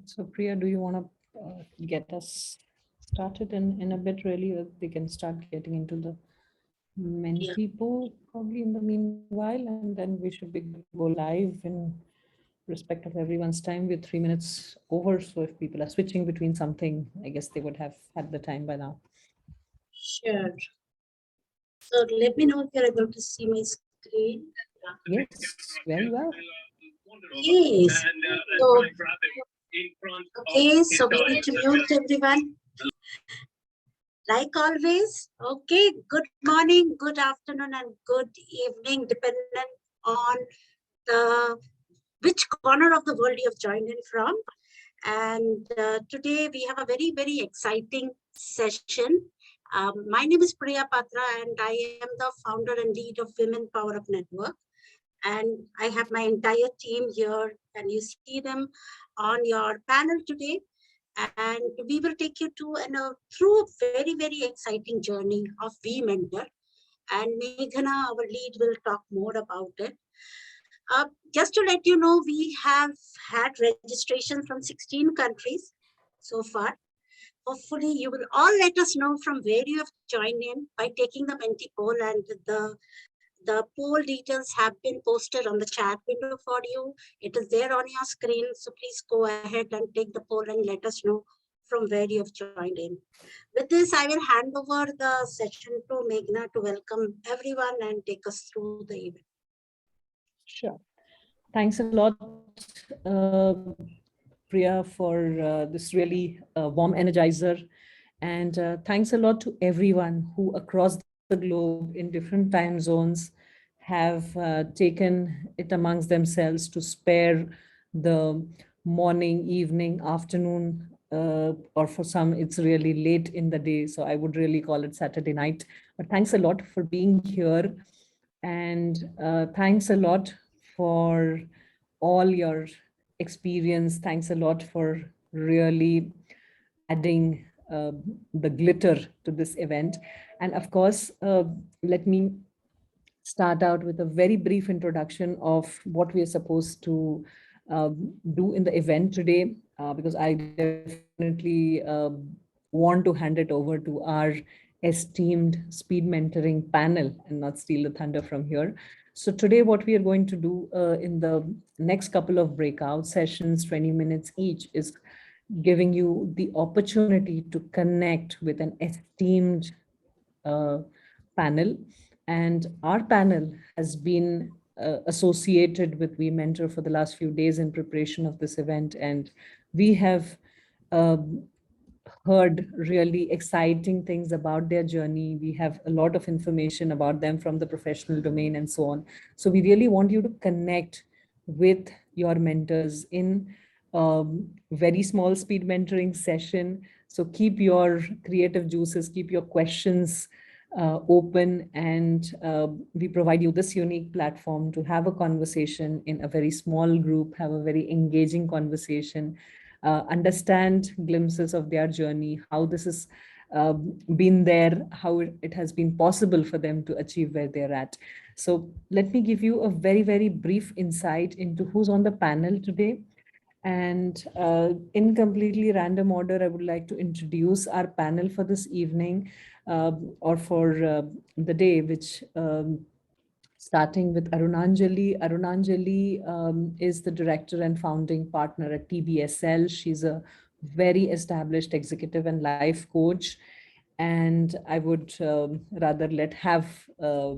So Priya, do you want to get us started in a bit really? We can start getting into the many Yeah, people probably in the meanwhile, and then we should be good to go live in respect of everyone's time. We're 3 minutes over, so if people are switching between something, I guess they would have had the time by now. sure. So let me know if you're able to see my screen. Yes, very well. Yes. So, okay, so we need to mute everyone. Like always, okay, good morning, good afternoon, and good evening, depending on the which corner of the world you have joined in from. And today we have a very, very exciting session. My name is Priya Patra, and I am the founder and lead of Women Power Up Network. And I have my entire team here, and you see them on your panel today. And we will take you to through a very, very exciting journey of WEMentor. And Meghana, our lead, will talk more about it. Just to let you know, we have had registration from 16 countries so far. Hopefully, you will all let us know from where you have joined in by taking the Menti poll, and the poll details have been posted on the chat window for you. It is there on your screen, so please go ahead and take the poll and let us know from where you have joined in. With this, I will hand over the session to Meghna to welcome everyone and take us through the event. Sure. Thanks a lot, Priya, for this really warm energizer. And thanks a lot to everyone who across the globe in different time zones have taken it amongst themselves to spare the morning, evening, afternoon, or for some, it's really late in the day. So I would really call it Saturday night. But thanks a lot for being here. And thanks a lot for all your experience. Thanks a lot for really adding the glitter to this event. And of course, let me start out with a very brief introduction of what we are supposed to do in the event today, because I definitely want to hand it over to our esteemed speed mentoring panel and not steal the thunder from here. So today what we are going to do in the next couple of breakout sessions, 20 minutes each, is giving you the opportunity to connect with an esteemed uh, panel. And our panel has been associated with WeMentor for the last few days in preparation of this event. And we have um, heard really exciting things about their journey. We have a lot of information about them from the professional domain and so on. So we really want you to connect with your mentors in very small speed mentoring session. So keep your creative juices, keep your questions open, and we provide you this unique platform to have a conversation in a very small group, have a very engaging conversation, understand glimpses of their journey, how this has been there, how it has been possible for them to achieve where they're at. So let me give you a very, very brief insight into who's on the panel today. And in completely random order, I would like to introduce our panel for this evening, or for the day, which starting with Arunanjali. Arunanjali is the director and founding partner at TBSL. She's a very established executive and life coach. And I would rather have her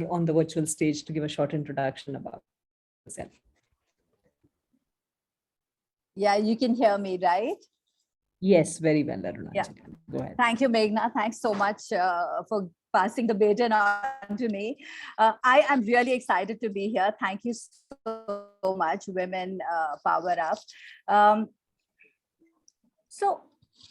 on the virtual stage to give a short introduction about herself. Yeah, you can hear me, right? Yes, very well, Arunanjali. Yeah. Go ahead. Thank you, Meghna. Thanks so much for passing the baton on to me. I am really excited to be here. Thank you so much, Women Power Up. Um, so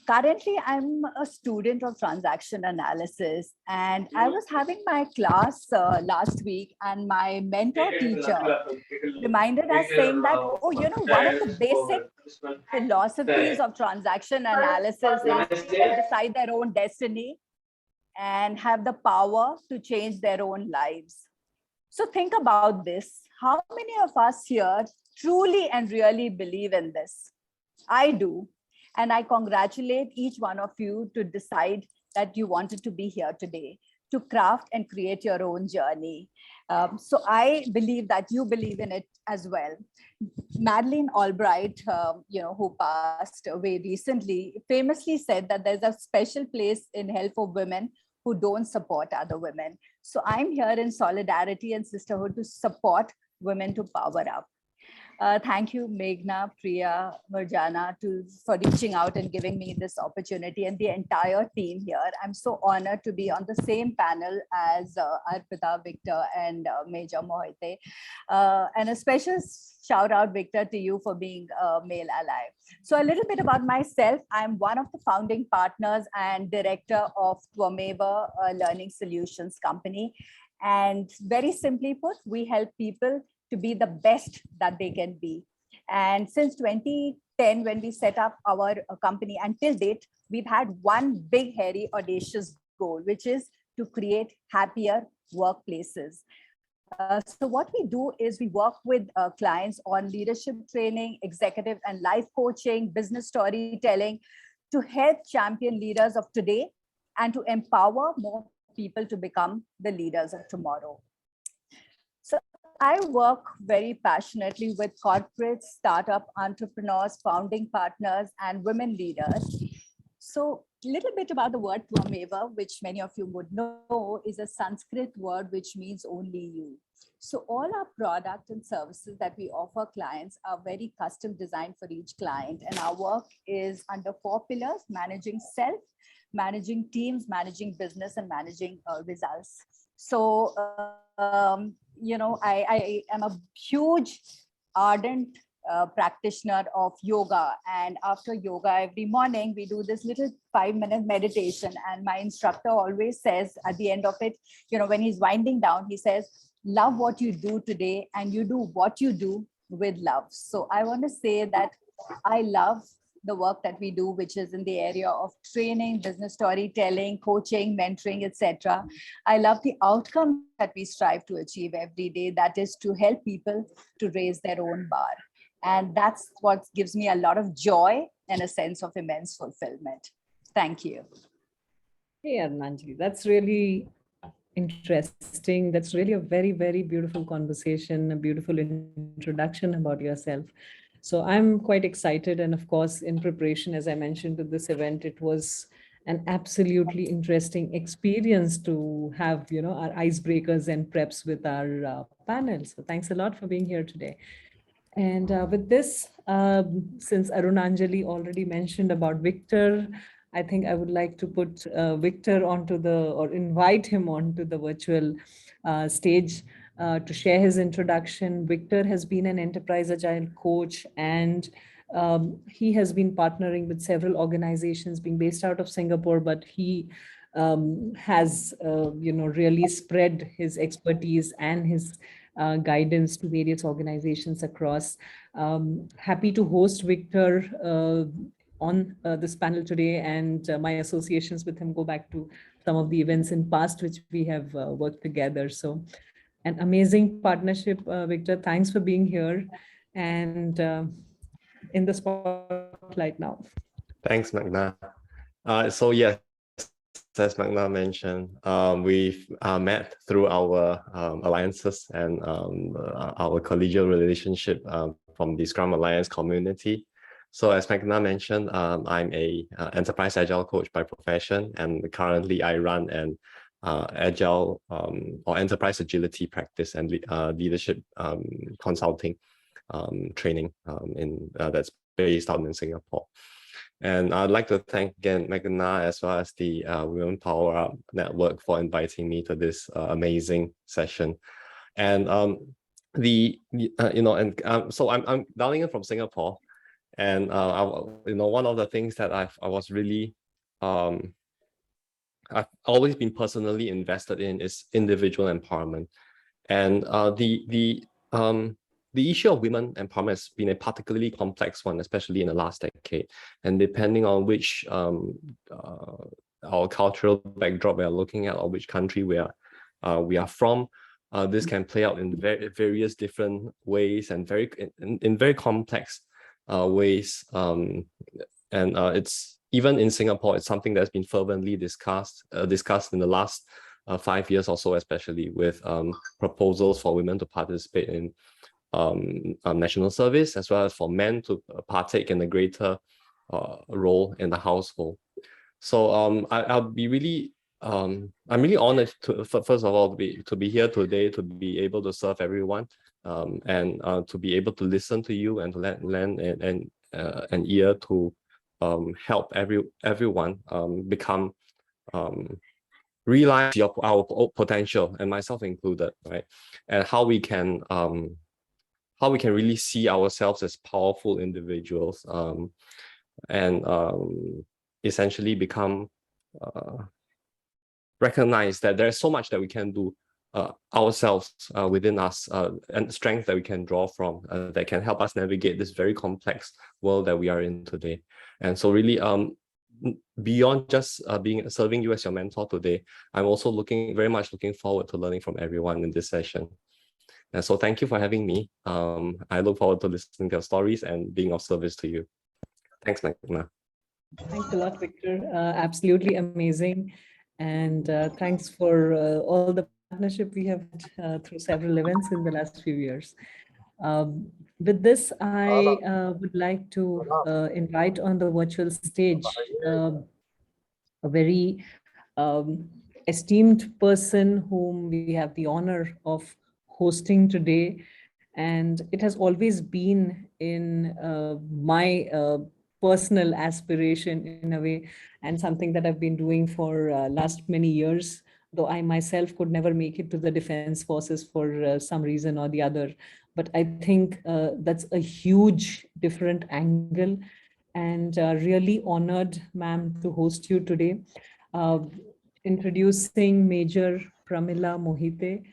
currently, I'm a student of transaction analysis, and I was having my class last week, and my mentor teacher reminded us saying that, oh, you know, one of the basic philosophies of transaction analysis is people decide their own destiny and have the power to change their own lives. So think about this. How many of us here truly and really believe in this. I do. And I congratulate each one of you to decide that you wanted to be here today, to craft and create your own journey. So I believe that you believe in it as well. Madeleine Albright, who passed away recently, famously said that there's a special place in hell for women who don't support other women. So I'm here in solidarity and sisterhood to support women to power up. Thank you, Meghna, Priya, Murjana, for reaching out and giving me this opportunity, and the entire team here. I'm so honored to be on the same panel as Arpita, Victor, and Major Mohite. And a special shout out, Victor, to you for being a male ally. So a little bit about myself. I'm one of the founding partners and director of WEMentor Learning Solutions company. And very simply put, we help people to be the best that they can be. And since 2010, when we set up our company, until date, we've had one big, hairy, audacious goal, which is to create happier workplaces. So what we do is we work with clients on leadership training, executive and life coaching, business storytelling, to help champion leaders of today and to empower more people to become the leaders of tomorrow. So I work very passionately with corporate startup entrepreneurs, founding partners, and women leaders. So a little bit about the word Twameva, which many of you would know, is a Sanskrit word which means only you. So all our products and services that we offer clients are very custom designed for each client. And our work is under 4 pillars: managing self, managing teams, managing business, and managing results. So, I am a huge, ardent practitioner of yoga. And after yoga, every morning, we do this little 5-minute meditation. And my instructor always says at the end of it, when he's winding down, he says, love what you do today and you do what you do with love. So I want to say that I love the work that we do, which is in the area of training, business storytelling, coaching, mentoring, etc. I love the outcome that we strive to achieve every day, that is to help people to raise their own bar. And that's what gives me a lot of joy and a sense of immense fulfillment. Thank you. Hey, Arunanjali, that's really interesting. That's really a very, very beautiful conversation, a beautiful introduction about yourself. So I'm quite excited. And of course, in preparation, as I mentioned to this event, it was an absolutely interesting experience to have, our icebreakers and preps with our panel. So thanks a lot for being here today. And with this, since Arunanjali already mentioned about Victor, I think I would like to put Victor or invite him onto the virtual stage to share his introduction. Victor has been an enterprise agile coach, and he has been partnering with several organizations, being based out of Singapore, but he has, really spread his expertise and his guidance to various organizations across. Happy to host Victor on this panel today, and my associations with him go back to some of the events in past which we have worked together. So an amazing partnership, Victor. Thanks for being here and in the spotlight now. Thanks, Meghna. So yes, as Meghna mentioned, we've met through our alliances and our collegial relationship from the Scrum Alliance community. So as Meghna mentioned, I'm a enterprise agile coach by profession, and currently I run an agile or enterprise agility practice and leadership consulting training that's based out in Singapore. And I'd like to thank again Meghna as well as the Women Power Up Network for inviting me to this amazing session. And so I'm dialing in from Singapore, and one of the things that I was really I've always been personally invested in is individual empowerment, and the issue of women empowerment has been a particularly complex one, especially in the last decade. And depending on which our cultural backdrop we are looking at, or which country we are from, this can play out in various different ways and in very complex ways. And it's even in Singapore, it's something that's been fervently discussed in the last 5 years or so, especially with proposals for women to participate in national service, as well as for men to partake in a greater role in the household. So I'll be really, I'm really honored to, first of all, to be here today, to be able to serve everyone, and to be able to listen to you and to lend an ear to help everyone become realize our potential, and myself included, right? And how we can really see ourselves as powerful individuals, and essentially become recognize that there's so much that we can do ourselves within us, and strength that we can draw from that can help us navigate this very complex world that we are in today. And so really, beyond just serving you as your mentor today, I'm also very much looking forward to learning from everyone in this session. And so thank you for having me. I look forward to listening to your stories and being of service to you. Thanks, Magna. Thanks a lot, Victor. Absolutely amazing. And thanks for all the partnership we have had through several events in the last few years. With this, I would like to invite on the virtual stage a very esteemed person whom we have the honor of hosting today. And it has always been in my personal aspiration in a way, and something that I've been doing for last many years, though I myself could never make it to the defense forces for some reason or the other. But I think that's a huge different angle, and really honored, ma'am, to host you today. Introducing Major Pramila Mohite,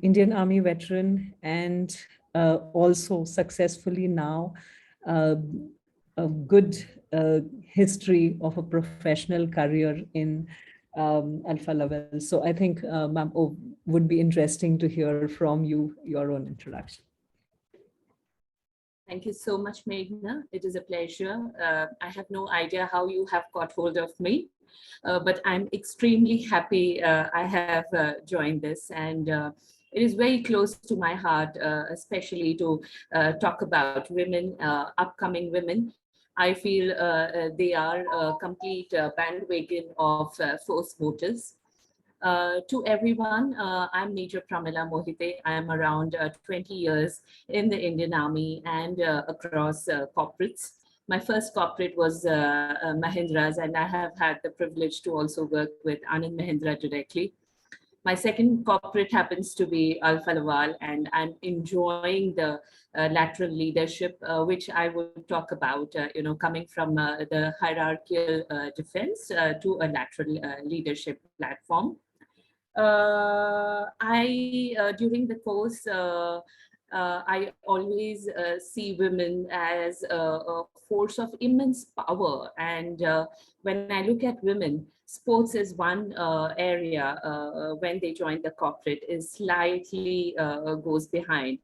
Indian Army veteran, and also successfully now a good history of a professional career in Alpha level. So I think, ma'am, would be interesting to hear from you, your own introduction. Thank you so much, Meghna. It is a pleasure. I have no idea how you have got hold of me, but I'm extremely happy I have joined this, and it is very close to my heart, especially to talk about women, upcoming women. I feel they are a complete bandwagon of force voters. To everyone, I'm Major Pramila Mohite. I'm around 20 years in the Indian Army and across corporates. My first corporate was Mahindra's, and I have had the privilege to also work with Anand Mahindra directly. My second corporate happens to be Alfa Laval, and I'm enjoying the lateral leadership, which I would talk about, coming from the hierarchical defense to a lateral leadership platform. During the course, I always see women as a force of immense power. And when I look at women, sports is one area when they join the corporate is slightly goes behind.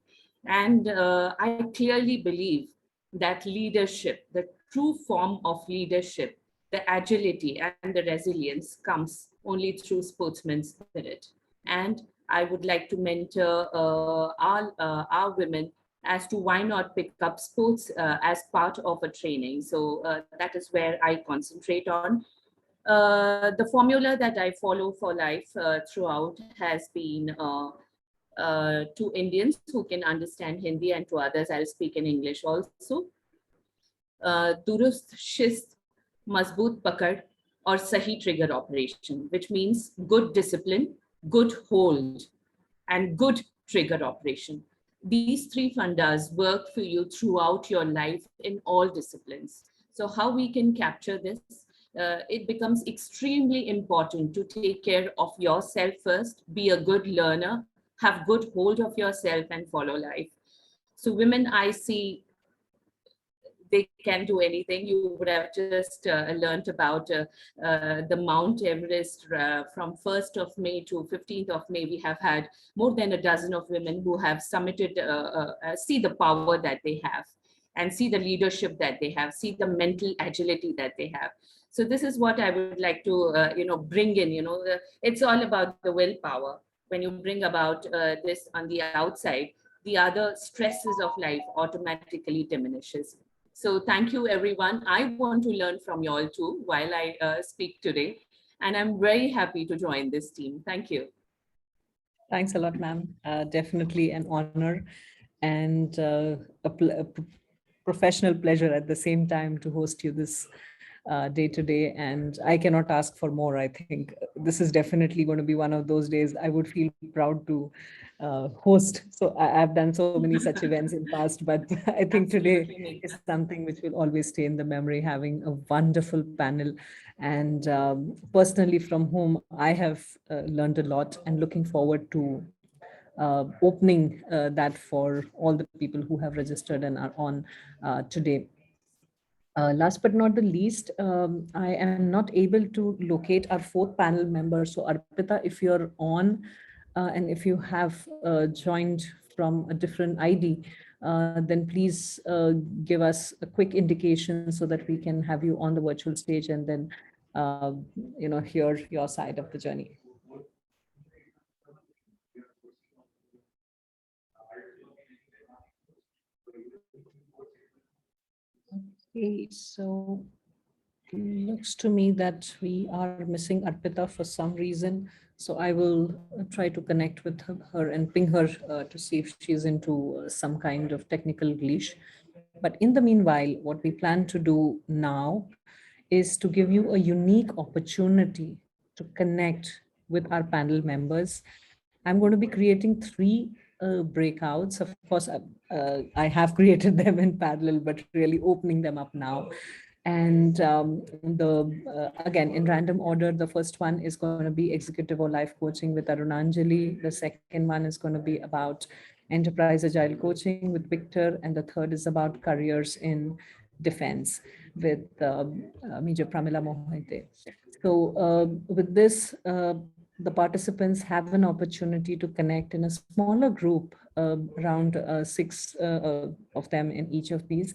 And I clearly believe that leadership, the true form of leadership, the agility and the resilience comes only through sportsman's spirit. And I would like to mentor our women as to why not pick up sports as part of a training. So that is where I concentrate on. The formula that I follow for life throughout has been to Indians who can understand Hindi, and to others I'll speak in English also. Durust shist, mazboot pakad, or sahi trigger operation, which means good discipline, good hold, and good trigger operation. These three fundas work for you throughout your life in all disciplines. So how we can capture this? It becomes extremely important to take care of yourself first, be a good learner, have good hold of yourself, and follow life. So women I see, they can do anything. You would have just learned about the Mount Everest from 1st of May to 15th of May. We have had more than a dozen of women who have summited, see the power that they have, and see the leadership that they have, see the mental agility that they have. So this is what I would like to, bring in. It's all about the willpower. When you bring about this on the outside, the other stresses of life automatically diminishes. So thank you, everyone. I want to learn from you all too while I speak today. And I'm very happy to join this team. Thank you. Thanks a lot, ma'am. Definitely an honor and a professional pleasure at the same time to host you this day to day. And I cannot ask for more. I think this is definitely going to be one of those days I would feel proud to host. So I've done so many such events in past, but I think today is something which will always stay in the memory, having a wonderful panel and personally from whom I have learned a lot and looking forward to opening that for all the people who have registered and are on today. Last but not the least, I am not able to locate our fourth panel member. So Arpita, if you're on and if you have joined from a different ID, then please give us a quick indication so that we can have you on the virtual stage and then hear your side of the journey. Okay, so looks to me that we are missing Arpita for some reason. So I will try to connect with her and ping her to see if she's into some kind of technical glitch. But in the meanwhile, what we plan to do now is to give you a unique opportunity to connect with our panel members. I'm going to be creating three breakouts. Of course, I have created them in parallel, but really opening them up now. And the again, in random order, the first one is going to be executive or life coaching with Arunanjali. The second one is going to be about enterprise agile coaching with Victor. And the third is about careers in defense with Major Pramila Mohite. So with this, the participants have an opportunity to connect in a smaller group, around six of them in each of these,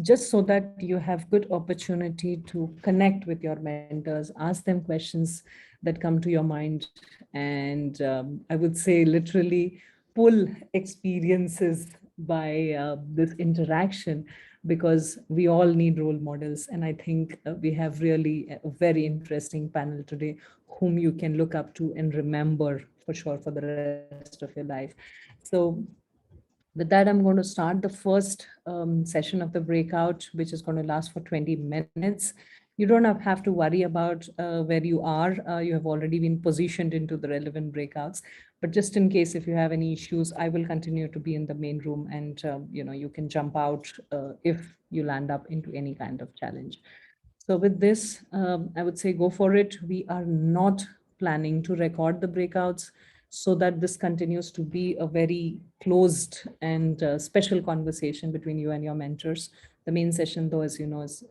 just so that you have good opportunity to connect with your mentors, ask them questions that come to your mind, and I would say literally pull experiences by this interaction, because we all need role models. And I think we have really a very interesting panel today whom you can look up to and remember for sure for the rest of your life. So with that, I'm going to start the first session of the breakout, which is going to last for 20 minutes. You don't have to worry about where you are. You have already been positioned into the relevant breakouts. But just in case if you have any issues, I will continue to be in the main room, and you can jump out if you land up into any kind of challenge. So with this, I would say go for it. We are not planning to record the breakouts so that this continues to be a very closed and special conversation between you and your mentors. The main session, though, as you know, is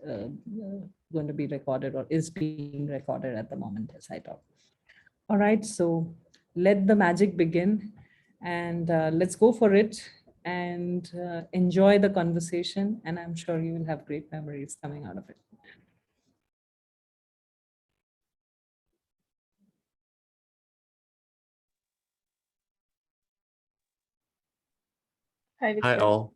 going to be recorded or is being recorded at the moment as I talk. All right, so let the magic begin, and let's go for it and enjoy the conversation. And I'm sure you will have great memories coming out of it. Hi all.